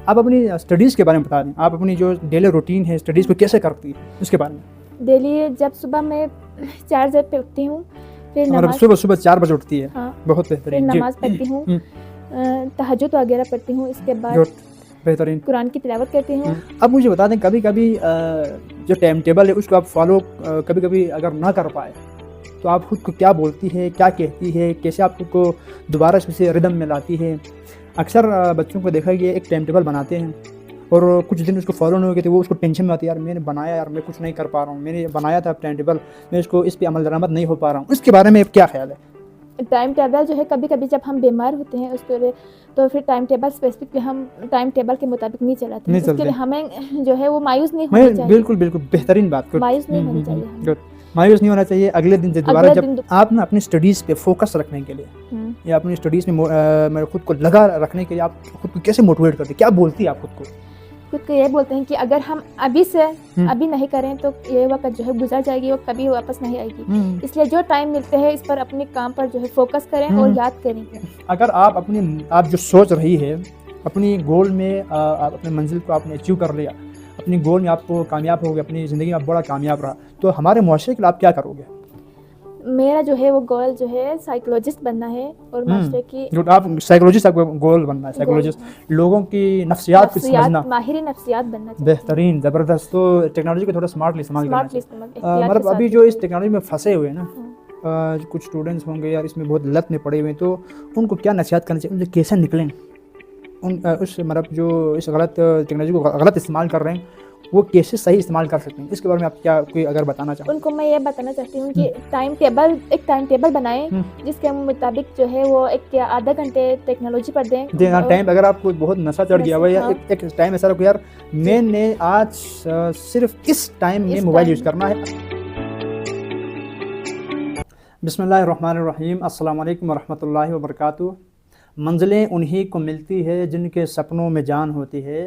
آپ اپنی اسٹڈیز کے بارے میں بتا دیں, آپ اپنی جو ڈیلی روٹین ہے اسٹڈیز کو کیسے کرتی ہیں اس کے بارے میں. ڈیلی جب صبح میں 4 بجے پہ اٹھتی ہوں, پھر نماز صبح 4 بجے اٹھتی ہے. ہاں, بہت پھر بہترین. نماز پڑھتی ہوں, تہجد وغیرہ پڑھتی ہوں, اس کے بعد بہترین قرآن کی تلاوت کرتی ہوں. اب مجھے بتا دیں کبھی کبھی جو ٹائم ٹیبل ہے اس کو آپ فالو کبھی کبھی اگر نہ کر پائے تو آپ خود کو کیا بولتی ہے, کیا کہتی ہے, کیسے آپ خود کو دوبارہ اس سے ردم میں لاتی ہے؟ اکثر بچوں کو دیکھا گیا ایک ٹائم ٹیبل بناتے ہیں اور کچھ دن اس کو فالو نہیں ہو گئے تو وہ اس کو ٹینشن میں آتی ہے, یار میں نے بنایا, یار میں کچھ نہیں کر پا رہا ہوں, میں نے بنایا تھا ٹائم ٹیبل, میں اس پہ عمل درآمد نہیں ہو پا رہا ہوں. اس کے بارے میں کیا خیال ہے؟ ٹائم ٹیبل جو ہے کبھی کبھی جب ہم بیمار ہوتے ہیں اس کے لیے تو پھر ٹائم ٹیبل اسپیسیفکلی ہم ٹائم ٹیبل کے مطابق نہیں چلاتے ہیں. اس کے لیے ہمیں جو ہے وہ مایوس نہیں ہونا چاہیے. بالکل بہترین بات. مایوس نہیں ہونا چاہیے. مایوس نہیں ہونا چاہیے. اگلے دن دوبارہ جب آپ نا اپنی اسٹڈیز پہ فوکس رکھنے کے لیے یا اپنی اسٹڈیز میں خود کو لگا رکھنے کے لیے آپ خود کو کیسے موٹیویٹ کرتے ہیں, کیا بولتی ہے آپ خود کو یہ بولتے ہیں کہ اگر ہم ابھی نہیں کریں تو یہ وقت جو ہے گزر جائے گی, وہ کبھی واپس نہیں آئے گی. اس لیے جو ٹائم ملتے ہیں اس پر اپنے کام پر جو ہے فوکس کریں اور یاد کریں. اگر آپ جو سوچ رہی ہے اپنی گول میں, اپنے منزل کو آپ نے اچیو کر لیا, اپنی گول میں آپ کو کامیاب ہو گئے, اپنی زندگی میں آپ بڑا کامیاب رہا, تو ہمارے معاشرے کے لیے آپ کیا کرو گے؟ میرا جو ہے وہ گول جو ہے سائیکولوجسٹ بننا ہے اور معاشرے کی. آپ سائیکولوجسٹ, آپ کو گول بننا ہے سائیکولوجسٹ, لوگوں کی نفسیات کو سمجھنا, ماہر نفسیات بننا چاہیے. بہترین, زبردست. تو ٹیکنالوجی کو تھوڑا اسمارٹلی استعمال کرنا چاہیے. مطلب ابھی جو اس ٹیکنالوجی میں پھنسے ہوئے ہیں نا, کچھ اسٹوڈنٹس ہوں گے یار اس میں بہت لت میں پڑے ہوئے ہیں, تو ان کو کیا نصیحت کرنی چاہیے, ان سے کیسے نکلیں اس مطلب جو اس غلط ٹیکنالوجی کو غلط استعمال کر رہے ہیں وہ کیسے صحیح استعمال کر سکتے ہیں؟ اس کے بارے میں آپ کیا کوئی اگر بتانا چاہیں. ان کو میں یہ بتانا چاہتی ہوں کہ ایک ٹائم ٹیبل بنائیں جس کے مطابق جو ہے وہ ایک یا آدھا گھنٹے ٹیکنالوجی پر دیں. ٹائم اگر آپ کو بہت نشہ چڑھ گیا ہوا یا ایک ٹائم ایسا رکھو, یار میں نے آج صرف اس ٹائم میں موبائل یوز کرنا ہے. بسم اللہ الرحمن الرحیم. السلام علیکم ورحمۃ اللہ وبرکاتہ. منزلیں انہی کو ملتی ہے جن کے سپنوں میں جان ہوتی ہے,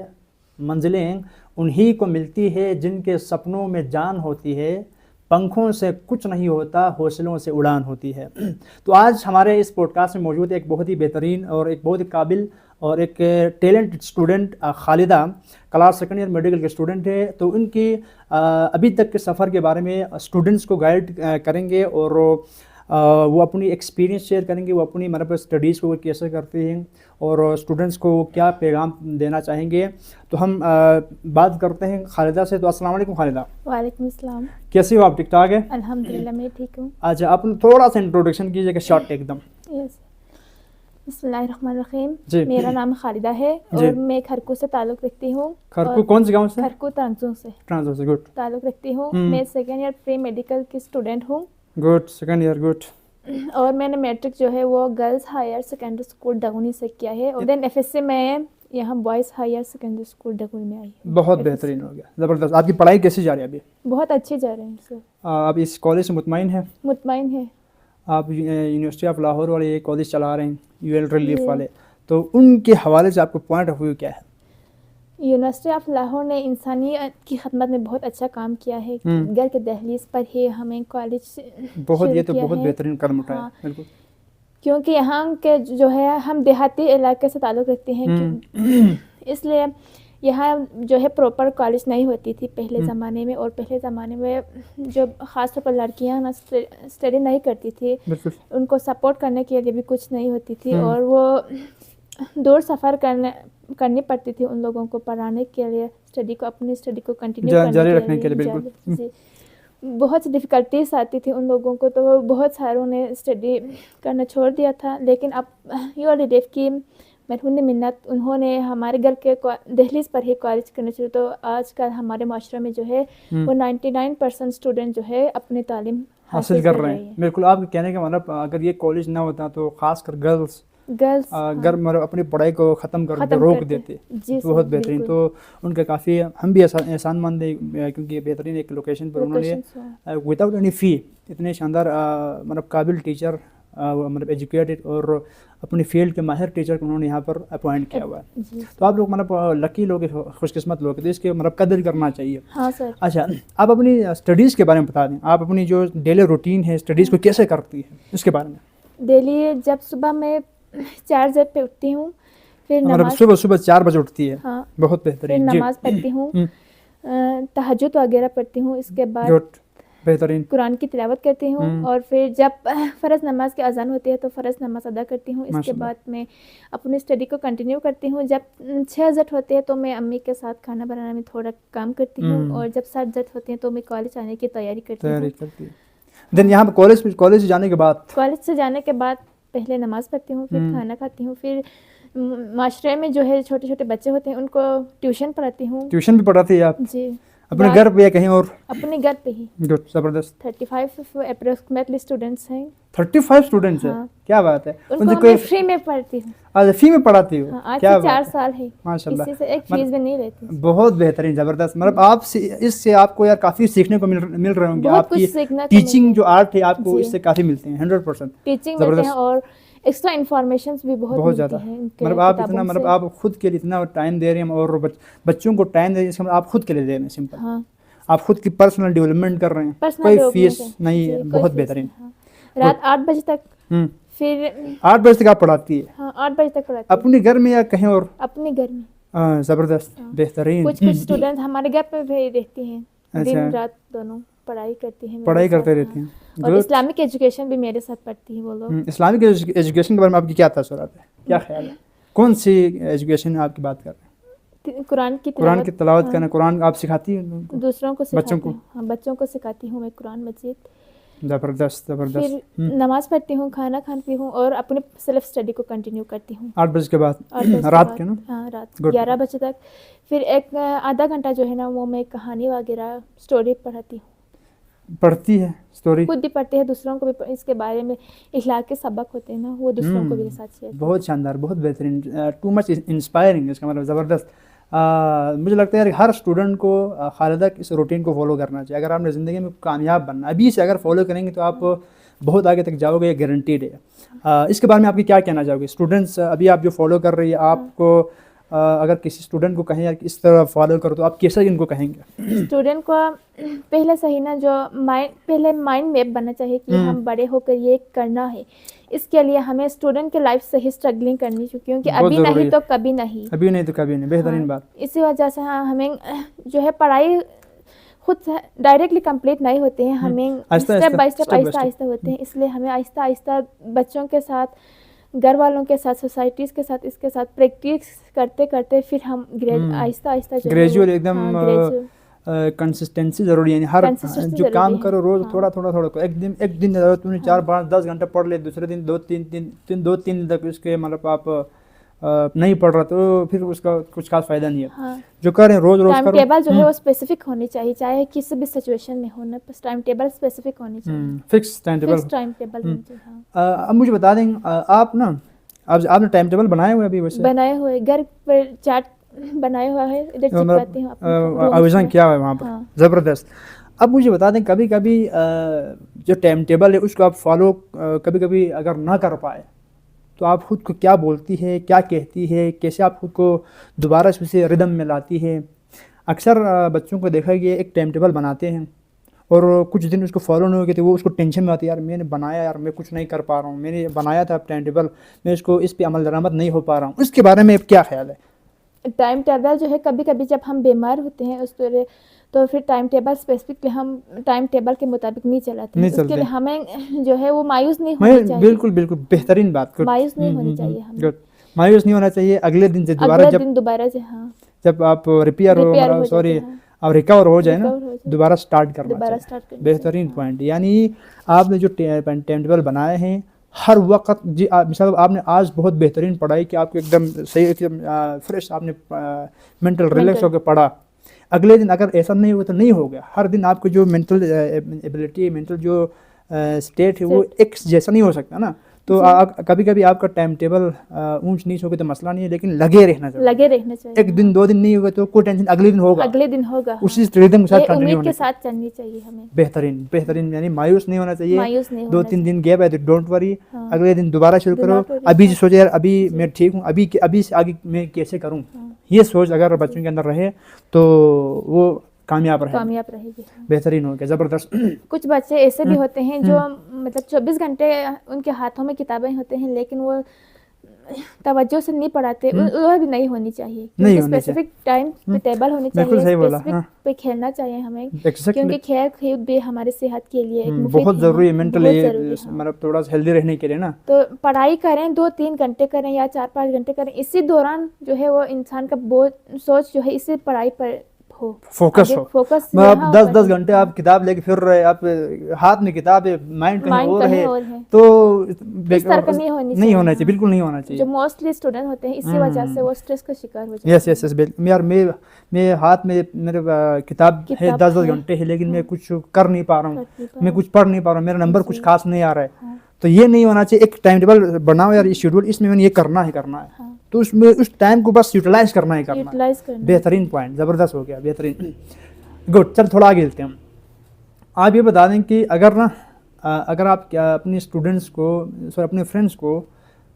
منزلیں انہی کو ملتی ہے جن کے سپنوں میں جان ہوتی ہے, پنکھوں سے کچھ نہیں ہوتا حوصلوں سے اڑان ہوتی ہے. تو آج ہمارے اس پوڈ کاسٹ میں موجود ایک بہت ہی بہترین اور ایک بہت ہی قابل اور ایک talented student Khalida, class second year medical کے اسٹوڈنٹ ہے. تو ان کی ابھی تک کے سفر کے بارے میں اسٹوڈنٹس کو گائیڈ کریں گے اور وہ اپنی ایکسپیرینس شیئر کریں گے, وہ اپنی مطلب اسٹڈیز کو کیسے کرتے ہیں اور اسٹوڈنٹس کو کیا پیغام دینا چاہیں گے. تو ہم بات کرتے ہیں خالدہ سے. تو السلام علیکم خالدہ. وعلیکم السلام. کیسی ہو آپ؟ ٹھیک ٹھاک ہے الحمدللہ, میں ٹھیک ہوں. اچھا, آپ تھوڑا سا انٹروڈکشن کیجیے کہ شارٹ ایک دم. بسم اللہ الرحمن الرحیم. میرا نام خالدہ ہے اور میں کھرکو سے تعلق رکھتی ہوں. کھرکو کون سے گاؤں سے؟ کھرکو ترنزو سے. گڈ. تعلق رکھتی ہوں. میں سیکنڈ ایئر پری میڈیکل کی اسٹوڈنٹ ہوں. Good, second year. گڈ. اور میں نے میٹرک جو ہے وہ girls higher secondary school Dagoni سے کیا ہے, اور دین ایف ایس سی میں یہاں بوائز ہائر سیکنڈری اسکول ڈگونی میں آئی. بہت بہترین ہو گیا, زبردست. آپ کی پڑھائی کیسی جا رہی ہے ابھی؟ بہت اچھی جا رہی ہے سر. آپ اس کالج سے مطمئن ہیں؟ مطمئن ہے. آپ یونیورسٹی آف لاہور والے یہ کالج چلا رہے ہیں, یو ایل ریلیف والے, تو ان کے حوالے سے آپ کو پوائنٹ آف ویو کیا ہے؟ یونیورسٹی آف لاہور نے انسانیت کی خدمت میں بہت اچھا کام کیا ہے. گھر کے دہلیز پر ہی ہمیں کالج بہت, یہ تو بہت بہترین قدم اٹھایا. بالکل, کیونکہ یہاں کے جو ہے ہم دیہاتی علاقے سے تعلق رکھتے ہیں, اس لیے یہاں جو ہے پراپر کالج نہیں ہوتی تھی پہلے زمانے میں. اور پہلے زمانے میں جو خاص طور پر لڑکیاں نا اسٹڈی نہیں کرتی تھی, ان کو سپورٹ کرنے کے لیے بھی کچھ نہیں ہوتی تھی, اور وہ دور سفر کرنی پڑتی تھی ان لوگوں کو پڑھانے کے لیے, اپنی اسٹڈی کو کنٹینیو جاری رکھنے کے لیے. بالکل, جی, بہت سی ڈفیکلٹیز آتی تھی ان لوگوں کو, تو وہ بہت ساروں نے اسٹڈی کرنا چھوڑ دیا تھا. لیکن اب یو ریلیف کی مرہون منت, انہوں نے ہمارے گھر کے دہلیز پر ہی کالج کرنا شروع. تو آج کل ہمارے معاشرے میں جو ہے وہ 99% اسٹوڈنٹ جو ہے اپنی تعلیم حاصل کر رہے ہیں. بالکل, آپ کے کہنے کا مطلب اگر یہ کالج نہ ہوتا تو خاص کر گرلس اپنی پڑھائی کو ختم کر روک دیتے. بہت بہترین. تو ان کا کافی ہم بھی احسان مند ہیں, کیونکہ بہترین ایک لوکیشن پر انہوں نے وداؤٹ اینی فی اتنے شاندار مطلب قابل ٹیچر, مطلب ایجوکیٹڈ اور اپنی فیلڈ کے ماہر ٹیچر کو انہوں نے یہاں پر اپوائنٹ کیا ہوا ہے. تو آپ لوگ مطلب لکی لوگ, خوش قسمت لوگ, تو اس کے مطلب قدر کرنا چاہیے. ہاں سر. اچھا, آپ اپنی اسٹڈیز کے بارے میں بتا دیں, آپ اپنی جو ڈیلی روٹین ہے اسٹڈیز کو کیسے کرتی ہیں اس کے بارے میں. ڈیلی جب صبح میں 4 بجے پہ اٹھتی ہوں, پھر صبح 4 بجے اٹھتی ہے. ہاں, بہت پھر بہترین. نماز پڑھتی ہوں, تہجد وغیرہ پڑھتی ہوں. اس کے بعد گڈ, بہترین. قرآن کی تلاوت کرتی ہوں, اور پھر جب فرض نماز کی اذان ہوتی ہے تو فرض نماز ادا کرتی ہوں. اس کے بعد میں اپنی اسٹڈی کو کنٹینیو کرتی ہوں. جب 6 زٹ ہوتے ہیں تو میں امی کے ساتھ کھانا بنانے میں تھوڑا کام کرتی ہوں, اور جب 7 زٹ ہوتے ہیں تو میں کالج آنے کی تیاری کرتی ہوں. دین یہاں پہ کالج جانے کے بعد کالج سے جانے کے بعد پہلے نماز پڑھتی ہوں, پھر کھانا کھاتی ہوں, پھر معاشرے میں جو ہے چھوٹے چھوٹے بچے ہوتے ہیں ان کو ٹیوشن پڑھاتی ہوں. ٹیوشن بھی پڑھاتی ہے آپ؟ جی, اپنے گھر پہ یا کہیں اور؟ اپنے گھر پہ ہی. گڈ, زبردست. 35 اپروکسیمیٹلی اسٹوڈنٹس ہیں. 35 اسٹوڈنٹس ہیں, کیا بات ہے. ان کو میں فری میں پڑھتی ہوں. آج فری میں پڑھاتی ہوں؟ آج سے 4 سال ہے. ماشاء اللہ, کسی سے ایک فیس بھی نہیں لیتی. بہت بہترین, زبردست. مطلب آپ سے اس سے آپ کو یار کافی سیکھنے کو مل رہے ہوں گے. آپ کی ٹیچنگ جو آرٹ ہے آپ کو اس سے کافی ملتے ہیں. 100% ٹیچنگ ملتے ہیں, اور ایکسٹرا انفارمیشنز بھی بہت زیادہ. ملتی ہیں. مطلب آپ اتنا, مطلب آپ خود کے لیے اتنا ٹائم دے رہے ہیں, اور بچوں کو ٹائم دے رہے ہیں, اس کا مطلب آپ خود کے لیے دے رہے ہیں. سمپل, آپ خود کی پرسنل ڈیولپمنٹ کر رہے ہیں, کوئی فیس نہیں ہے. بہت بہترین. رات 8 بجے تک, پھر 8 بجے تک آپ پڑھاتی ہے؟ ہاں, 8 بجے تک پڑھاتی. اپنے گھر میں یا کہیں اور؟ اپنے گھر میں. زبردست, بہترین. کچھ اسٹوڈنٹ ہمارے گھر پہ بھی رہتے ہیں, دن رات دونوں پڑھائی کرتی ہیں, پڑھائی کرتے رہتے ہیں. اور اسلامک ایجوکیشن بھی میرے ساتھ پڑھتی ہیں وہ لوگ. اسلامک ایجوکیشن کے بارے میں آپ کی کیا تاثرات ہے, کیا خیال ہے؟ کون سی ایجوکیشن آپ کی بات کر رہے ہیں؟ قرآن کی تلاوت کرنا. قرآن آپ سکھاتی ہیں دوسروں کو؟ بچوں کو. ہاں, بچوں کو سکھاتی ہوں میں قرآن مجید. زبردست, زبردست. پھر نماز پڑھتی ہوں, کھانا کھاتی ہوں, اور اپنے سیلف اسٹڈی کو کنٹینیو کرتی ہوں. 8 بجے کے بعد رات کے نا؟ ہاں, رات 11 بجے تک. پھر ایک آدھا گھنٹہ جو ہے نا وہ میں کہانی وغیرہ اسٹوری پڑھاتی ہوں. پڑھتی ہے اسٹوری؟ خود بھی پڑھتے ہیں, دوسروں کو بھی اس کے بارے میں اخلاق کے سبق ہوتے ہیں نا, وہ دوسروں کو بھی ساتھ شیئر. بہت شاندار, بہت بہترین, ٹو مچ انسپائرنگ. اس کا مطلب زبردست. مجھے لگتا ہے کہ ہر اسٹوڈنٹ کو خالدہ اس روٹین کو فالو کرنا چاہیے. اگر آپ نے زندگی میں کامیاب بننا, ابھی سے اگر فالو کریں گے تو آپ بہت آگے تک جاؤ گے, یہ گارنٹیڈ ہے. اس کے بارے میں آپ کی کیا کہنا چاہو گے؟ اسٹوڈنٹس ابھی آپ جو فالو کر رہی ہے, آپ کو اگر کسی اسٹوڈنٹ کو کہیں کہ اس طرح فالو کرو تو آپ کیسے ان کو کہیں گے؟ اسٹوڈنٹ کو پہلے صحیح نا جو پہلے مائنڈ میپ بننا چاہیے کہ ہم بڑے ہو کر یہ کرنا ہے. اس کے لیے ہمیں اسٹوڈنٹ کے لائف سے ہی اسٹرگلنگ کرنی چاہیے, کیونکہ ابھی نہیں تو کبھی نہیں. ابھی نہیں تو کبھی نہیں, بہترین بات. اسی وجہ سے ہمیں جو ہے پڑھائی خود ڈائریکٹلی کمپلیٹ نہیں ہوتے ہیں, ہمیں اسٹیپ بائی اسٹیپ آہستہ آہستہ ہوتے ہیں. اس لیے ہمیں آہستہ آہستہ بچوں کے ساتھ, گھر والوں کے ساتھ, سوسائٹیز کے ساتھ, اس کے ساتھ پریکٹس کرتے کرتے پھر ہم آہستہ آہستہ گریجویل ایک دم کنسسٹنسی ضروری ہے. ہر جو کام کرو روز تھوڑا تھوڑا تھوڑا, ایک دن تم نے 4-5-10 گھنٹے پڑھ لے, دوسرے دن 2-3 دن تک اس کے مطلب آپ نہیں پڑھ رہا تو پھر اس کا کچھ خاص فائدہ نہیں ہے. جو کریں روز روز کرو. ٹائم ٹیبل جو ہے وہ اسپیسیفک ہونی چاہیے, چاہے کسی بھی سچویشن میں ہونا, بس ٹائم ٹیبل اسپیسیفک ہونی چاہیے. Fix time table. اب مجھے بتا دیں, آپ نا آپ نے ٹائم ٹیبل بنائے ہوئے ابھی؟ ویسے بنائے ہوئے, گھر پر چارٹ بنایا ہوا ہے, ادھر چپکاتی ہوں, آویزن کیا ہوا ہے وہاں پر. زبردست. اب مجھے بتا دیں, کبھی کبھی جو ٹائم ٹیبل ہے اس کو آپ فالو کبھی کبھی اگر نہ کر پائے تو آپ خود کو کیا بولتی ہے, کیا کہتی ہے, کیسے آپ خود کو دوبارہ سے ردم میں لاتی ہے؟ اکثر بچوں کو دیکھا گیا ایک ٹائم ٹیبل بناتے ہیں اور کچھ دن اس کو فالو نہیں ہو گئے تو وہ اس کو ٹینشن میں آتی ہے, یار میں نے بنایا, یار میں کچھ نہیں کر پا رہا ہوں, میں نے بنایا تھا ٹائم ٹیبل, میں اس کو اس پہ عمل درآمد نہیں ہو پا رہا ہوں. اس کے بارے میں کیا خیال ہے؟ ٹائم ٹیبل جو ہے کبھی کبھی جب ہم بیمار ہوتے ہیں اس طرح تو پھر ٹائم ٹیبل اسپیسیفکلی ہم ٹائم ٹیبل کے مطابق نہیں چلاتے ہیں. اس کے لیے ہمیں جو ہے وہ مایوس نہیں ہونا چاہیے. بالکل بالکل, بہترین بات. مایوس نہیں ہونی چاہیے ہمیں. مایوس نہیں ہونا چاہیے. اگلے دن دوبارہ سے جب آپ ریکور ہو جائے نا, دوبارہ سٹارٹ کرنا چاہیے. بہترین پوائنٹ. یعنی آپ نے جو ٹائم ٹیبل بنائے ہیں ہر وقت, جی مثال آپ نے آج بہت بہترین پڑھائی کہ آپ کو ایک دم صحیح, ایک دم فریش, آپ نے مینٹل ریلیکس ہو کے پڑھا. اگلے دن اگر ایسا نہیں ہوا تو نہیں ہو گیا. ہر دن آپ کو جو مینٹل ایبلٹی, مینٹل جو اسٹیٹ ہے وہ ایک جیسا نہیں ہو سکتا نا. تو کبھی کبھی آپ کا ٹائم ٹیبل اونچ نیچ ہوگا تو مسئلہ نہیں ہے, لیکن لگے رہنا چاہیے. ایک دن 2 دن نہیں ہوگا تو کوئی ٹینشن, اگلے دن ہوگا اسی ریدم کے ساتھ کنٹینیو کے ساتھ چلنی چاہیے ہمیں. بہترین بہترین. یعنی مایوس نہیں ہونا چاہیے. 2-3 دن گیپ ہے تو ڈونٹ وری, اگلے دن دوبارہ شروع کرو. ابھی جو سوچے یار ابھی میں ٹھیک ہوں, ابھی سے آگے میں کیسے کروں, یہ سوچ اگر بچوں کے اندر رہے تو وہ کامیاب رہے گی. بہترین ہو گیا. زبردست. کچھ بچے ایسے بھی ہوتے ہیں جو مطلب 24 گھنٹے ان کے ہاتھوں میں کتابیں ہوتے ہیں لیکن وہ توجہ سے نہیں پڑھاتے وہ بھی نہیں ہونی چاہیے. نہیں کیونکہ ہونی اسپیسیفک ٹائم پہ ٹیبل ہونی چاہیے, بالکل صحیح بولا. اسپیسیفک پہ کھیلنا چاہیے ہمیں, Exactly. کیونکہ کھیل کود بھی ہماری صحت کے لیے ایک مفید بہت ضروری ہے, مینٹلی ضروری ہے. مطلب تھوڑا سا ہیلدی رہنے کے لیے نا. تو پڑھائی کریں 2-3 گھنٹے کریں یا 4-5 گھنٹے کریں, اسی دوران جو ہے وہ انسان کا سوچ جو ہے اسی پڑھائی پر ہو, فوکس ہو. فوکس آپ 10 گھنٹے آپ کتاب لے کے پھر رہے, آپ ہاتھ میں کتاب ہے, مائنڈ کہیں اور ہے, تو اس طرح کا نہیں ہونا چاہیے, بالکل نہیں ہونا چاہیے. جو موسٹلی اسٹوڈنٹ ہوتے ہیں اسی وجہ سے وہ اسٹریس کا شکار ہو جاتے ہیں. یس یس یس. یار میں ہاتھ میں میرے کتاب ہے 10 گھنٹے ہے, لیکن میں کچھ کر نہیں پا رہا ہوں, میں کچھ پڑھ نہیں پا رہا ہوں, میرا نمبر کچھ خاص نہیں آ رہا ہے. تو یہ نہیں ہونا چاہیے. ایک ٹائم ٹیبل بناؤ یار, شیڈول, اس میں نے یہ کرنا ہے تو اس میں اس ٹائم کو بس یوٹیلائز کرنا ہے. بہترین پوائنٹ, زبردست ہو گیا, بہترین. گڈ. چل تھوڑا آگے چلتے ہیں. آپ یہ بتا دیں کہ اگر آپ اپنے اسٹوڈنٹس کو, اپنے فرینڈس کو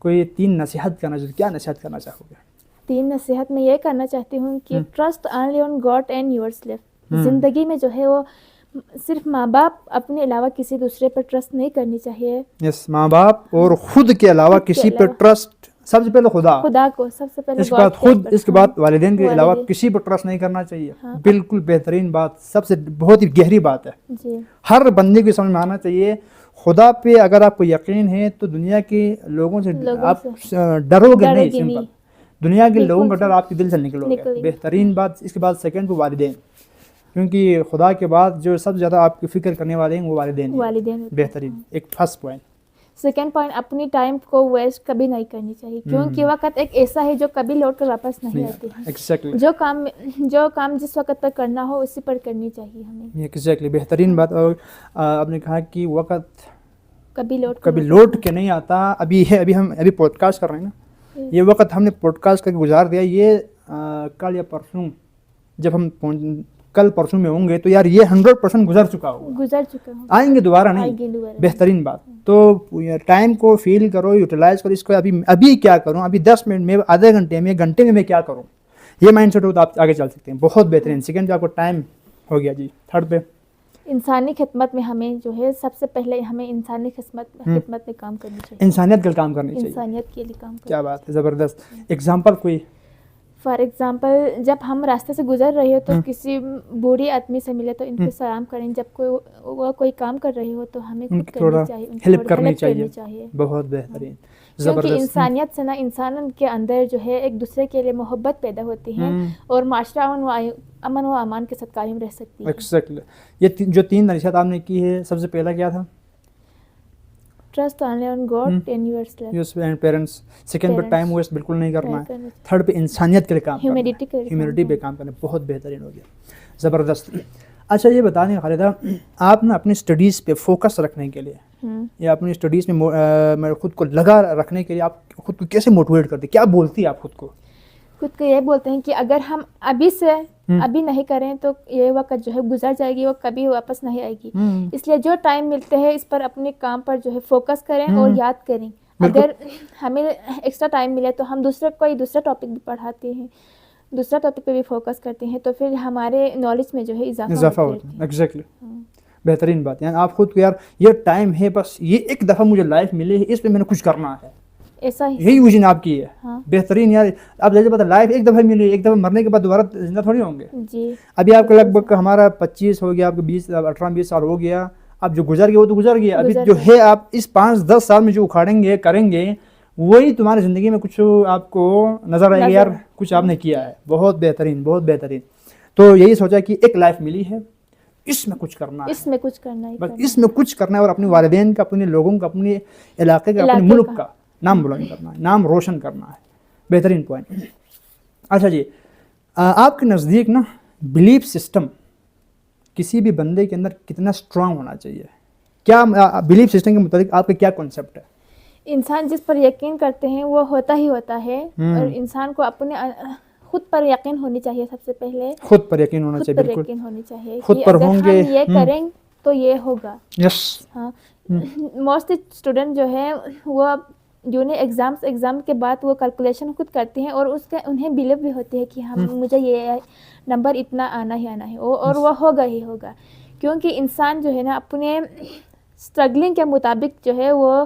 کوئی 3 نصیحت کرنا چاہتے, کیا نصیحت کرنا چاہو گے؟ 3 نصیحت میں یہ کرنا چاہتی ہوں کہ trust only on God and your self. زندگی میں جو ہے وہ صرف ماں باپ اپنے علاوہ کسی دوسرے پر ٹرسٹ نہیں کرنی چاہیے. یس, ماں باپ اور خود کے علاوہ کسی پر ٹرسٹ, سب سے پہلے خدا کو, سب سے پہلے اس کے بعد خود, اس کے بعد والدین کے علاوہ کسی پر ٹرسٹ نہیں کرنا چاہیے. بالکل بہترین بات, سب سے بہت ہی گہری بات ہے. جی, ہر بندے کو سمجھ میں آنا چاہیے. خدا پہ اگر آپ کو یقین ہے تو دنیا کے لوگوں سے آپ ڈرو گے نہیں. سمپل, دنیا کے لوگوں کا ڈر آپ کے دل سے نکلو گے. بہترین بات. اس کے بعد سیکنڈ کو والدین, کیونکہ خدا کے بعد جو سب سے زیادہ آپ کی فکر کرنے والے ہیں وہ والدین ہیں. بہترین, ایک فرسٹ پوائنٹ. سیکنڈ پوائنٹ, اپنی ٹائم کو ویسٹ کبھی نہیں کرنی چاہیے, کیونکہ وقت ایک ایسا ہے جو کبھی لوٹ کر واپس نہیں آتی ہے. ایگزیکٹلی. جو کام جس وقت پر کرنا ہو اسی پر کرنی چاہیے ہمیں. ایگزیکٹلی, بہترین بات. اور آپ نے کہا کہ وقت کبھی لوٹ کے نہیں آتا. ہم پوڈ کاسٹ کر رہے ہیں نا, یہ وقت ہم نے پوڈ کاسٹ کر کے گزار دیا, یہ کل یا پرسوں, جب ہم کل پرسوں میں ہوں گے تو یار یہ 100% گزر چکا ہوگا, آئیں گے دوبارہ نہیں. بہترین بات. تو ٹائم کو فیل کرو, یوٹیلائز کرو اس کو. ابھی کیا کروں, ابھی 10 منٹ میں, آدھے گھنٹے میں, گھنٹے میں کیا کروں, یہ مائنڈ سیٹ ہو تو آپ آگے چل سکتے ہیں. بہت بہترین. سیکنڈ آپ کو ٹائم ہو گیا جی. تھرڈ پہ انسانی خدمت میں ہمیں جو ہے سب سے پہلے ہمیں انسانی خدمت میں کام کرنی چاہیے. انسانیت کا کام کرنی چاہیے. انسانیت کے لیے کام کرنا. کیا بات ہے, زبردست. ایگزامپل کوئی؟ فار ایگزامپل, جب ہم راستے سے گزر رہے ہو تو کسی بوڑھی آدمی سے ملے تو ان کو سلام کریں. جب وہ کوئی کام کر رہے ہو تو ہمیں خود کرنی چاہیے, ہیلپ کرنی چاہیے. بہت بہترین. کیونکہ انسانیت سے نا انسان کے اندر جو ہے ایک دوسرے کے لیے محبت پیدا ہوتی ہے اور معاشرہ امن و امان کے ساتھ قائم رہ سکتی ہے. ایگزیکٹلی. یہ جو 3 نصیحت آپ نے کی ہے, سب سے پہلا کیا تھا؟ Trust only on God and your self and parents. Second پہ ٹائم ویسٹ بالکل نہیں کرنا ہے. تھرڈ پہ انسانیت کے لیے کام کرنا, ہیومینٹی پہ کام کرنا. بہت بہترین ہو گیا, زبردست. اچھا یہ بتا دیں خالدہ, آپ نا اپنی اسٹڈیز پہ فوکس رکھنے کے لیے یا اپنی اسٹڈیز میں خود کو لگا رکھنے کے لیے آپ خود کو کیسے موٹیویٹ کرتے, کیا بولتی ہے آپ خود کو یہ بولتے ہیں کہ اگر ہم ابھی نہیں کریں تو یہ وقت جو ہے گزر جائے گی, وہ کبھی واپس نہیں آئے گی. اس لیے جو ٹائم ملتے ہیں اس پر اپنے کام پر جو ہے فوکس کریں اور یاد کریں. اگر ہمیں ایکسٹرا ٹائم ملے تو ہم دوسرا ٹاپک بھی پڑھاتے ہیں, دوسرا ٹاپک پہ بھی فوکس کرتے ہیں, تو پھر ہمارے نالج میں جو ہے اضافہ ہوتا ہے. ایگزیکٹلی. بہترین بات. یعنی آپ خود کو یار یہ ٹائم ہے, بس یہ ایک دفعہ مجھے لائف ملی ہے, اس پہ میں نے کچھ کرنا ہے, ایسا ہی یہی ویژن آپ کی ہے. بہترین. یار آپ جیسے پتہ لائف ایک دفعہ ملی, ایک دفعہ مرنے کے بعد دوبارہ زندہ تھوڑی ہوں گے. جی, ابھی آپ کا لگ بھگ ہمارا 25 ہو گیا, آپ کو 18-20 سال ہو گیا, اب جو گزر گیا وہ تو گزر گیا. ابھی جو ہے آپ اس 5-10 سال میں جو اکھاڑیں گے کریں گے, وہی تمہاری زندگی میں کچھ آپ کو نظر آئے گا, یار کچھ آپ نے کیا ہے. بہت بہترین, بہت بہترین. تو یہی سوچا کہ ایک لائف ملی ہے, اس میں کچھ کرنا ہے, اس میں کچھ کرنا ہے, بس اس میں کچھ کرنا ہے, اور اپنے والدین کا, اپنے لوگوں کا, اپنے علاقے کا, اپنے ملک کا نام بلند کرنا ہے, نام روشن کرنا ہے. بہترین پوائنٹ. اچھا جی, آپ کے نزدیک نا بلیف سسٹم کسی بھی بندے کے اندر کتنا اسٹرانگ ہونا چاہیے؟ کیا بلیف سسٹم کے متعلق آپ کا کیا کنسیپٹ ہے؟ انسان جس پر یقین کرتے ہیں وہ ہوتا ہی ہوتا ہے, اور انسان کو اپنے خود پر یقین ہونی چاہیے. سب سے پہلے خود پر یقین ہونا چاہیے. بالکل یقین ہونی چاہیے کہ اگر ہم یہ کریں تو یہ ہوگا. یس. ہاں, موسٹ اسٹوڈنٹ جو ہے وہ ایگزام کے بعد وہ کیلکولیشن خود کرتے ہیں, اور اس کا انہیں بلیو بھی ہوتی ہے کہ مجھے یہ نمبر اتنا آنا ہی آنا ہے, اور وہ ہوگا ہی ہوگا. کیونکہ انسان جو ہے نا اپنے اسٹرگلنگ کے مطابق جو ہے وہ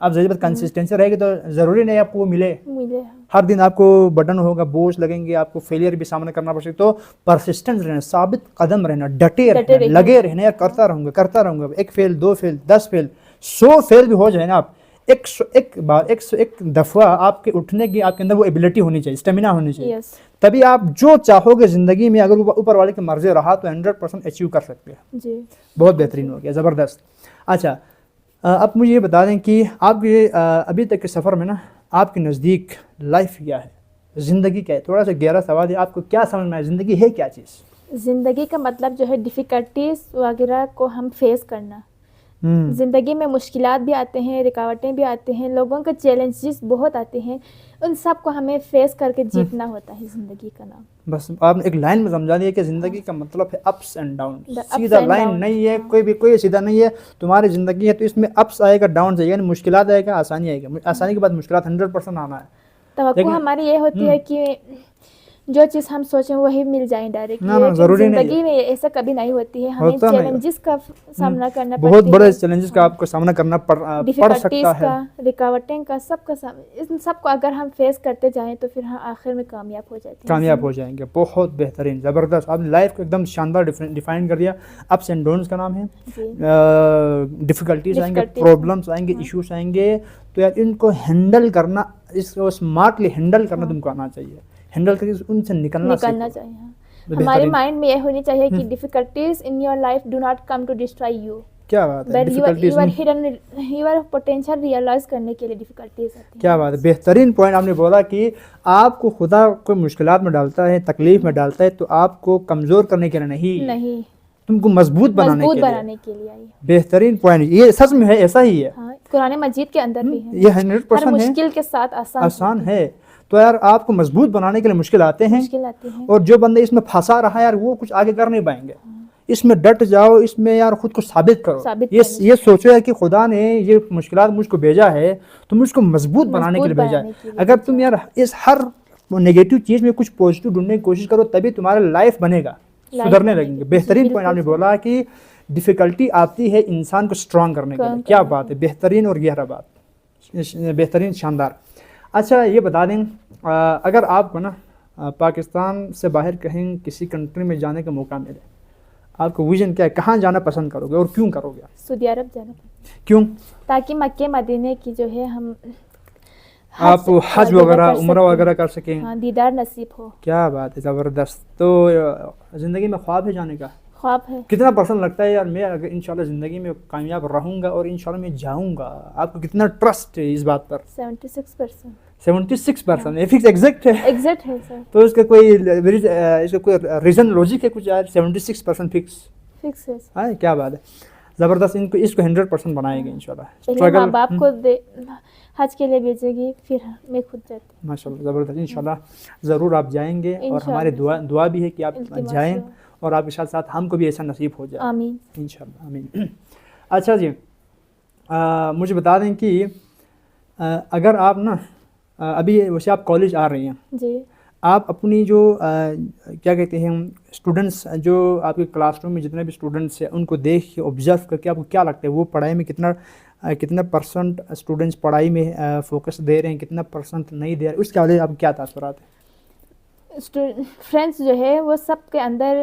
آپ ظاہر بات کنسسٹنسی رہے گی تو ضروری نہیں آپ کو وہ ملے. مجھے ہر دن آپ کو بٹن ہوگا, بوجھ لگیں گے, آپ کو فیلئر بھی سامنا کرنا پڑ سکتا. تو پرسسٹنس رہنا, ثابت قدم رہنا, ڈٹے رہنا, لگے رہنا, یا کرتا رہوں گا, 1 فیل 2 فیل 10 فیل 100 فیل بھی ہو جائے نا, آپ ایک دفعہ آپ کے اٹھنے کی آپ کے اندر وہ ایبلٹی ہونی چاہیے, اسٹیمنا ہونی چاہیے. تبھی آپ جو چاہو گے زندگی میں, اگر اوپر والے کی مرضی رہا تو 100% اچیو کر سکتے ہیں. جی بہت بہترین ہو گیا, زبردست. اچھا اب مجھے یہ بتا دیں کہ آپ کے ابھی تک کے سفر میں نا آپ کے نزدیک لائف کیا ہے, زندگی کیا ہے؟ تھوڑا سا گہرا سوال ہے, آپ کو کیا سمجھ میں آئے زندگی ہے کیا چیز؟ زندگی کا مطلب جو ہے ڈیفیکلٹیز وغیرہ کو ہم فیس کرنا. زندگی میں مشکلات بھی آتے ہیں, رکاوٹیں بھی آتے ہیں, لوگوں کے چیلنجز بہت آتے ہیں, ان سب کو ہمیں فیس کر کے جیتنا ہوتا ہے زندگی کا نام. بس آپ نے ایک لائن میں سمجھا دیا کہ زندگی کا مطلب ہے اپس اینڈ ڈاؤن. سیدھا لائن نہیں ہے, کوئی سیدھا نہیں ہے. تمہاری زندگی ہے تو اس میں اپس آئے گا, ڈاؤن آئے گا, مشکلات آئے گا, آسانی آئے گا. آسانی کے بعد مشکلات 100% آنا ہے. توقع ہماری یہ ہوتی ہے کہ جو چیز ہم سوچیں وہی مل جائیں ڈائریکٹ. زندگی میں ایسا کبھی نہیں ہوتی ہے, ہمیں چیلنجز کا سامنا کرنا پڑتا ہے, بہت بڑے چیلنجز کا آپ کو سامنا کرنا پڑ سکتا ہے, رکاوٹیں کا, سب کا. ان سب کو اگر ہم فیس کرتے جائیں تو پھر ہم آخر میں کامیاب ہو جائیں گے. بہت بہترین, زبردست. آپ نے لائف کو ایک دم شاندار ڈیفائن کر دیا. اپس اینڈ ڈاؤنس کا نام ہے, ڈیفیکلٹیز آئیں گے, پرابلمس آئیں گے, ایشوز آئیں گے, تو یار ان کو ہینڈل کرنا, اس کو اسمارٹلی ہینڈل کرنا تم کو آنا چاہیے. ہینڈل کر کے ان سے نکلنا چاہیے. ہمارے مائنڈ میں یہ ہونی چاہیے کہ difficulties in your life do not come to destroy you. کیا بات ہے, یور پوٹینشیل ریئلائز کرنے کے لیے ڈیفیکلٹیز آتی ہیں. کیا بات ہے, بہترین پوائنٹ آپ نے بولا کہ آپ کو خدا کوئی مشکلات میں ڈالتا ہے, تکلیف میں ڈالتا ہے, تو آپ کو کمزور کرنے کے لیے نہیں, تم کو مضبوط بنانے کے لیے. بہترین پوائنٹ, یہ سچ میں ہے, ایسا ہی ہے. قرآن مجید کے اندر بھی ہے, یہ 100% ہے, مشکل کے ساتھ آسان ہے. تو یار آپ کو مضبوط بنانے کے لیے مشکل آتے ہیں, اور جو بندے اس میں پھنسا رہا ہے یار وہ کچھ آگے کر نہیں پائیں گے. اس میں ڈٹ جاؤ, اس میں یار خود کو ثابت کرو. یہ سوچو کہ خدا نے یہ مشکلات مجھ کو بھیجا ہے تو مجھ کو مضبوط بنانے کے لیے بھیجا ہے. اگر تم یار اس ہر نیگیٹو چیز میں کچھ پازیٹیو ڈھونڈنے کی کوشش کرو تبھی تمہارا لائف بنے گا, سدھرنے لگیں گے. بہترین پوائنٹ آپ نے بولا کہ ڈیفیکلٹی آتی ہے انسان کو اسٹرانگ کرنے کے لیے. کیا بات ہے, بہترین اور گہرا بات, بہترین, شاندار. اچھا یہ بتا دیں, اگر آپ کو نا پاکستان سے باہر کہیں کسی کنٹری میں جانے کا موقع ملے, آپ کو ویژن کیا ہے, کہاں جانا پسند کرو گے اور کیوں کرو گے؟ سعودی عرب جانا. کیوں؟ تاکہ مکہ مدینے کی جو ہے ہم آپ حج وغیرہ, عمرہ وغیرہ کر سکیں, دیدار نصیب ہو. کیا بات ہے, زبردست. تو زندگی میں خواب ہے جانے کا؟ خواب ہے. کتنا پرسنٹ لگتا ہے یار میں اگر انشاءاللہ زندگی میں کامیاب رہوں گا اور انشاءاللہ میں جاؤں گا, آپ کو کتنا ٹرسٹ ہے اس بات پر؟ 76%. 76%. یہ فکس ایگزیکٹ ہے؟ ایگزیکٹ ہے سر. تو اس کا کوئی ریزن لوجک ہے کچھ یار؟ 76% فکس ہے. کیا بات ہے, زبردست. اس کو 100% بنائیں گے انشاءاللہ. ماں باپ کو حج کے لیے بھیجے گی, پھر میں خود جاتی ہوں. ماشاءاللہ, زبردست. انشاءاللہ ضرور آپ جائیں گے, اور ہماری دعا بھی ہے کہ آپ جائیں, اور آپ کے ساتھ ساتھ ہم کو بھی ایسا نصیب ہو جائے. آمین انشاءاللہ, آمین. اچھا جی, مجھے بتا دیں کہ اگر آپ نا ابھی ویسے آپ کالج آ رہی ہیں جی, آپ اپنی جو کیا کہتے ہیں اسٹوڈنٹس, جو آپ کے کلاس روم میں جتنے بھی اسٹوڈنٹس ہیں ان کو دیکھ کے آبزرو کر کے آپ کو کیا لگتا ہے وہ پڑھائی میں کتنا پرسنٹ اسٹوڈنٹس پڑھائی میں فوکس دے رہے ہیں, کتنا پرسنٹ نہیں دے رہے ہیں, اس کے حوالے سے آپ کیا تاثرات ہیں؟ فرینڈس جو ہے وہ سب کے اندر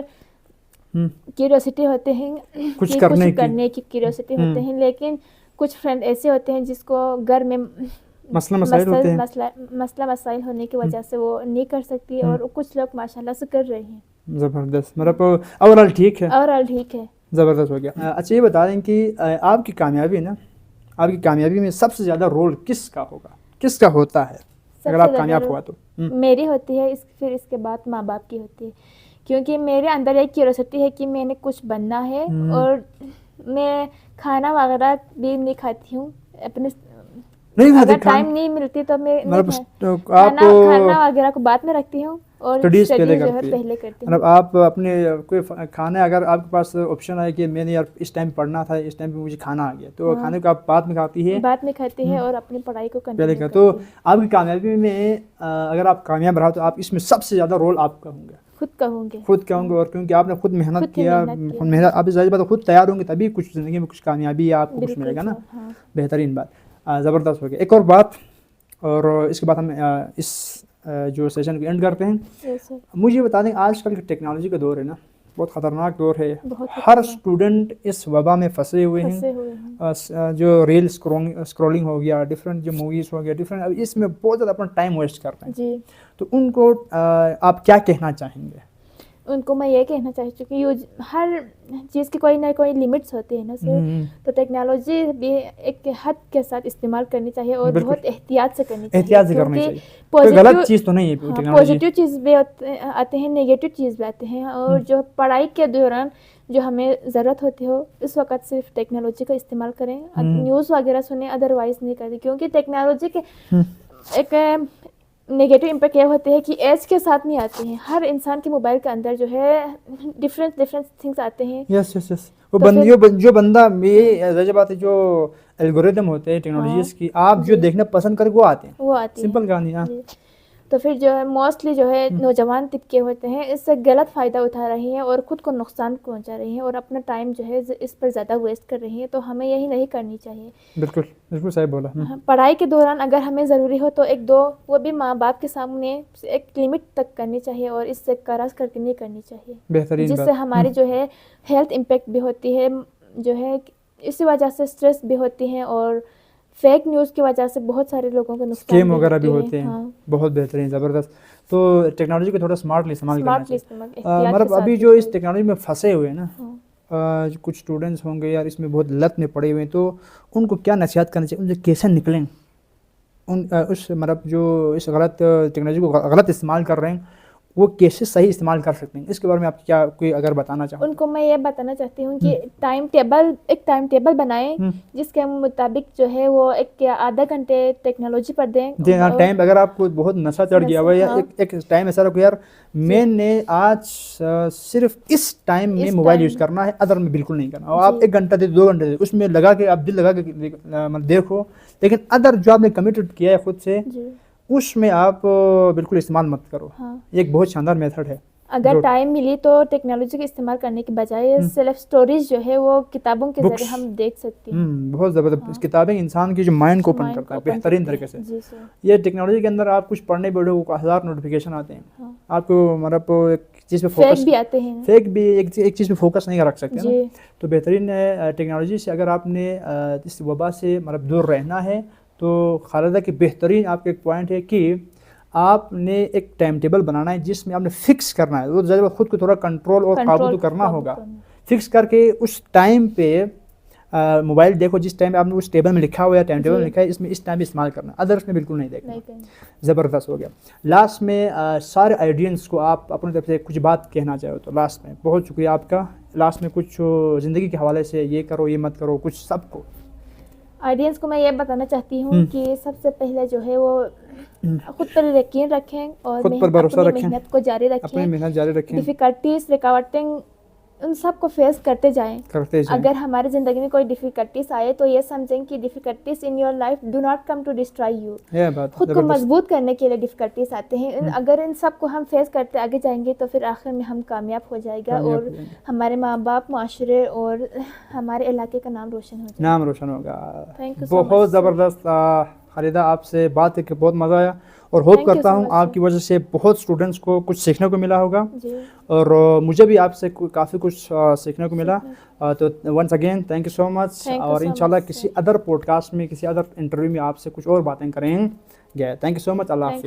کیوریوسٹی ہوتے ہیں, کچھ کرنے کی کیوریوسٹی ہوتے ہیں, لیکن کچھ فرینڈ ایسے ہوتے ہیں جس کو گھر میں مسئلہ مسائل ہونے کی وجہ سے وہ نہیں کر سکتی, اور کچھ لوگ ماشاءاللہ سے کر رہے ہیں. زبردست, مطلب اوور آل ٹھیک ہے. زبردست ہو گیا. اچھا یہ بتا دیں کہ آپ کی کامیابی میں سب سے زیادہ رول کس کا ہوگا, کس کا ہوتا ہے اگر آپ کامیاب ہوا تو؟ میری ہوتی ہے, پھر اس کے بعد ماں باپ کی ہوتی ہے, کیونکہ میرے اندر ایک کیوریوسٹی ہے کہ میں نے کچھ بننا ہے, اور میں کھانا وغیرہ بھی نہیں کھاتی ہوں, اگر ٹائم نہیں ملتی تو میں کھانا وغیرہ کو بعد میں رکھتی ہوں, اور اسٹڈیز پہلے کرتی ہوں. مطلب آپ اپنے کوئی کھانا, اگر آپ کے پاس آپشن ہے کہ میں نے یار اس ٹائم پڑھنا تھا, اس ٹائم پہ مجھے کھانا آ گیا, تو کھانے کو آپ بعد میں کھاتی ہے, اور اپنی پڑھائی کو پہلے کا. تو آپ کی کامیابی میں اگر آپ کامیاب رہا تو آپ اس میں سب سے زیادہ رول آپ کا ہوں گے. خود کہوں گے, اور کیونکہ آپ نے خود محنت کیا, آپ ظاہر بات خود تیار ہوں گے تبھی کچھ زندگی میں کچھ کامیابی آپ کو کچھ ملے گا نا. بہترین بات. زبردست ہو گیا. ایک اور بات اور اس کے بعد ہم اس جو سیشن کو اینڈ کرتے ہیں. Yes, sir. مجھے بتا دیں آج کل کے ٹیکنالوجی کا دور ہے نا, بہت خطرناک دور ہے. بہت ہر اسٹوڈنٹ اس وبا میں پھنسے ہوئے ہیں. پھنسے ہوئے ہیں. جو ریل اسکرولنگ ہو گیا, ڈفرینٹ جو موویز ہو گیا, ڈفرینٹ, اس میں بہت زیادہ اپنا ٹائم ویسٹ کر رہے ہیں. جی, تو ان کو آپ کیا کہنا چاہیں گے؟ ان کو میں یہ کہنا چاہتی ہوں کہ ہر چیز کی کوئی نہ کوئی لمٹس ہوتی ہے نا سر. تو ٹیکنالوجی بھی ایک حد کے ساتھ استعمال کرنی چاہیے اور بہت احتیاط سے کرنی چاہیے. احتیاط سے کرنی چاہیے. کوئی غلط چیز تو نہیں ہے ٹیکنالوجی. پازیٹیو چیز بھی آتے ہیں, نیگیٹو چیز بھی آتے ہیں. اور جو پڑھائی کے دوران جو ہمیں ضرورت ہوتی ہو اس وقت صرف ٹیکنالوجی کا استعمال کریں. نیوز وغیرہ سنیں, ادروائز نہیں کریں, کیونکہ ٹیکنالوجی کے ایک نیگیٹو امپیکٹ یہ ہوتے ہیں کہ ایج کے ساتھ نہیں آتے ہیں. ہر انسان کے موبائل کے اندر جو ہے ڈفرینٹ تھنگس آتے ہیں. یس یس یس. وہ جو بندہ, یہ ظاہر بات ہے, جو الگوریتم ہوتے ہیں ٹیکنالوجیز کی, آپ جو دیکھنا پسند کریں وہ آتے ہیں, وہ آتے ہیں. سمپل کہانی. ہاں, تو پھر جو ہے موسٹلی جو ہے نوجوان طبقے ہوتے ہیں اس سے غلط فائدہ اٹھا رہے ہیں اور خود کو نقصان پہنچا رہے ہیں اور اپنا ٹائم جو ہے اس پر زیادہ ویسٹ کر رہے ہیں. تو ہمیں یہی نہیں کرنی چاہیے. بالکل بالکل صحیح بولا. پڑھائی کے دوران اگر ہمیں ضروری ہو تو ایک دو وہ بھی ماں باپ کے سامنے ایک لمٹ تک کرنی چاہیے اور اس سے کراس کر کے نہیں کرنی چاہیے. بہترین. جس سے ہماری جو ہے ہیلتھ امپیکٹ بھی ہوتی ہے, جو ہے اسی وجہ سے اسٹریس بھی ہوتی ہیں اور فیک نیوز کی وجہ سے بہت سارے لوگوں کو نقصان اسکیم وغیرہ بھی ہوتے ہیں. بہت بہترین, زبردست. تو ٹیکنالوجی کو تھوڑا اسمارٹلی استعمال کرنا چاہیے. مطلب ابھی جو اس ٹیکنالوجی میں پھنسے ہوئے ہیں نا, کچھ اسٹوڈنٹس ہوں گے یار اس میں بہت لت میں پڑے ہوئے ہیں, تو ان کو کیا نصیحت کرنی چاہیے, ان سے کیسے نکلیں, اس مطلب جو اس غلط ٹیکنالوجی کو غلط استعمال کر رہے ہیں وہ کیسے صحیح استعمال کر سکتے ہیں؟ اس کے بارے میں آپ کیا کوئی اگر بتانا چاہوں. ان کو میں یہ بتانا چاہتی ہوں کہ ایک ٹائم ٹیبل بنائیں جس کے مطابق جو ہے وہ ایک آدھا گھنٹے ٹیکنالوجی پر دیں. ٹائم اگر آپ کو بہت نشہ چڑھ گیا ہوا ہے یا ایک ٹائم ایسا رکھو یار میں نے آج صرف اس ٹائم میں موبائل یوز کرنا ہے, ادر میں بالکل نہیں کرنا. اور آپ 1 گھنٹہ دے 2 گھنٹے دے, اس میں لگا کے آپ دل لگا کے دیکھو, لیکن ادر جو آپ نے کمیٹڈ کیا ہے خود سے اس میں آپ بالکل استعمال مت کرو. یہ ایک بہت شاندار میتھڈ ہے. اگر ٹائم ملی تو ٹیکنالوجی کا استعمال کرنے کے بجائے سیلف اسٹوریز جو ہے وہ کتابوں کے ذریعے ہم دیکھ سکتے ہیں. بہت زبردست. کتابیں انسان کی جو مائنڈ کو اوپن کرتا ہے بہترین طریقے سے. یہ ٹیکنالوجی کے اندر آپ کچھ پڑھنے بیٹھو 1000 نوٹیفیکیشن آتے ہیں, آپ کو مطلب ایک چیز پہ فوکس بھی آتے ہیں, فیک بھی ایک چیز پہ فوکس نہیں رکھ سکتے. تو بہترین ہے ٹیکنالوجی سے اگر آپ نے اس وبا سے مطلب دور رہنا ہے تو خالدہ کی بہترین آپ کا ایک پوائنٹ ہے کہ آپ نے ایک ٹائم ٹیبل بنانا ہے جس میں آپ نے فکس کرنا ہے. وہ ذرا خود کو تھوڑا کنٹرول اور قابو تو کرنا ہوگا. فکس کر کے اس ٹائم پہ موبائل دیکھو جس ٹائم آپ نے اس ٹیبل میں لکھا ہوا ہے, ٹائم ٹیبل میں لکھا ہے, اس میں اس ٹائم استعمال کرنا, ادرس میں بالکل نہیں دیکھنا. زبردست ہو گیا. لاسٹ میں سارے آڈینس کو آپ اپنی طرف سے کچھ بات کہنا چاہو تو لاسٹ میں. بہت شکریہ آپ کا. لاسٹ میں کچھ زندگی کے حوالے سے یہ کرو یہ مت کرو, کچھ سب کو آڈینس کو میں یہ بتانا چاہتی ہوں کہ سب سے پہلے جو ہے وہ خود پر یقین رکھیں اور خود پر بھروسہ رکھیں, محنت کو جاری رکھیں. ڈیفیکلٹیز رکاوٹیں ان سب کو فیس کرتے جائیں. اگر ہماری زندگی میں کوئی ڈیفیکلٹیز آئے تو یہ سمجھیں کہ difficulties in your life do not come to destroy you. خود کو مضبوط کرنے کے لیے ڈیفیکلٹیز آتے ہیں. اگر ان سب کو ہم فیس کرتے آگے جائیں گے تو پھر آخر میں ہم کامیاب ہو جائے گا اور ہمارے ماں باپ, معاشرے اور ہمارے علاقے کا نام روشن ہوگا. بہت زبردست خالدہ, آپ سے بات کر کے بہت مزہ آیا اور ہوپ کرتا ہوں آپ کی وجہ سے بہت اسٹوڈنٹس کو کچھ سیکھنے کو ملا ہوگا اور مجھے بھی آپ سے کافی کچھ سیکھنے کو ملا. تو once again thank you so much, اور انشاءاللہ کسی ادر پوڈ کاسٹ میں کسی ادر انٹرویو میں آپ سے کچھ اور باتیں کریں گے. تھینک یو سو مچ. اللہ حافظ.